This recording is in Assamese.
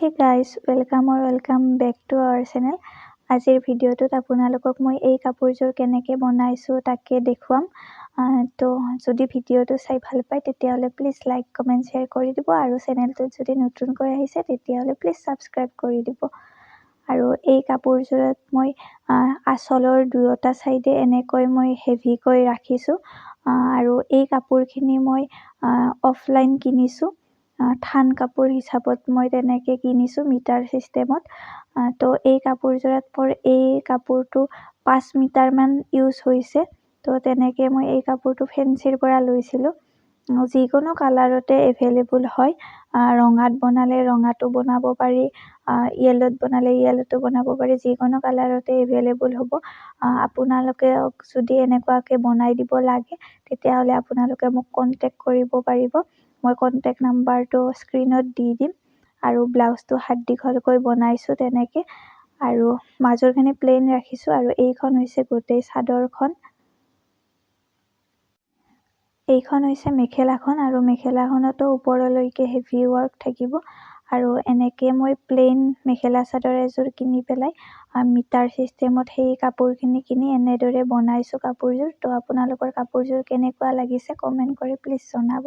Hey guys, welcome back to our channel. আজিৰ ভিডিঅ'টোত আপোনালোকক মই এই কাপোৰযোৰ কেনেকৈ বনাইছোঁ তাকে দেখুৱাম। তো যদি ভিডিঅ'টো চাই ভাল পায় তেতিয়াহ'লে প্লিজ লাইক কমেণ্ট শ্বেয়াৰ কৰি দিব আৰু চেনেলটোত যদি নতুনকৈ আহিছে তেতিয়াহ'লে প্লিজ ছাবস্ক্ৰাইব কৰি দিব। আৰু এই কাপোৰযোৰত মই আঁচলৰ দুয়োটা ছাইডে এনেকৈ মই হেভিকৈ ৰাখিছোঁ। আৰু এই কাপোৰখিনি মই অফলাইন কিনিছোঁ। থান কাপোৰ হিচাপত মই তেনেকৈ কিনিছোঁ মিটাৰ চিষ্টেমত। তো এই কাপোৰযোৰত মোৰ এই কাপোৰটো 5 মিটাৰমান ইউজ হৈছে। তো তেনেকৈ মই এই কাপোৰটো ফেঞ্চিৰ পৰা লৈছিলোঁ। যিকোনো কালাৰতে এভেইলেবল হয়। ৰঙাত বনালে ৰঙাটো বনাব পাৰি, য়েল্লোত বনালে য়েল্লোটো বনাব পাৰি, যিকোনো কালাৰতে এভেইলেবল হ'ব। আপোনালোকে যদি এনেকুৱাকৈ বনাই দিব লাগে তেতিয়াহ'লে আপোনালোকে মোক কণ্টেক্ট কৰিব পাৰিব। মই কণ্টেক্ট নাম্বাৰটো স্ক্ৰীনত দি দিম। আৰু ব্লাউজটো হাত দীঘলকৈ বনাইছোঁ তেনেকৈ। আৰু মাজৰখিনি প্লেইন ৰাখিছোঁ আৰু এইখন হৈছে গোটেই চাদৰখন। এইখন হৈছে মেখেলাখন আৰু মেখেলাখনতো ওপৰলৈকে হেভি ৱৰ্ক থাকিব। আৰু এনেকৈ মই প্লেইন মেখেলা চাদৰ এযোৰ কিনি পেলাই মিটাৰ চিষ্টেমত সেই কাপোৰখিনি কিনি এনেদৰে বনাইছোঁ কাপোৰযোৰ। তো আপোনালোকৰ কাপোৰযোৰ কেনেকুৱা লাগিছে কমেণ্ট কৰি প্লিজ জনাব।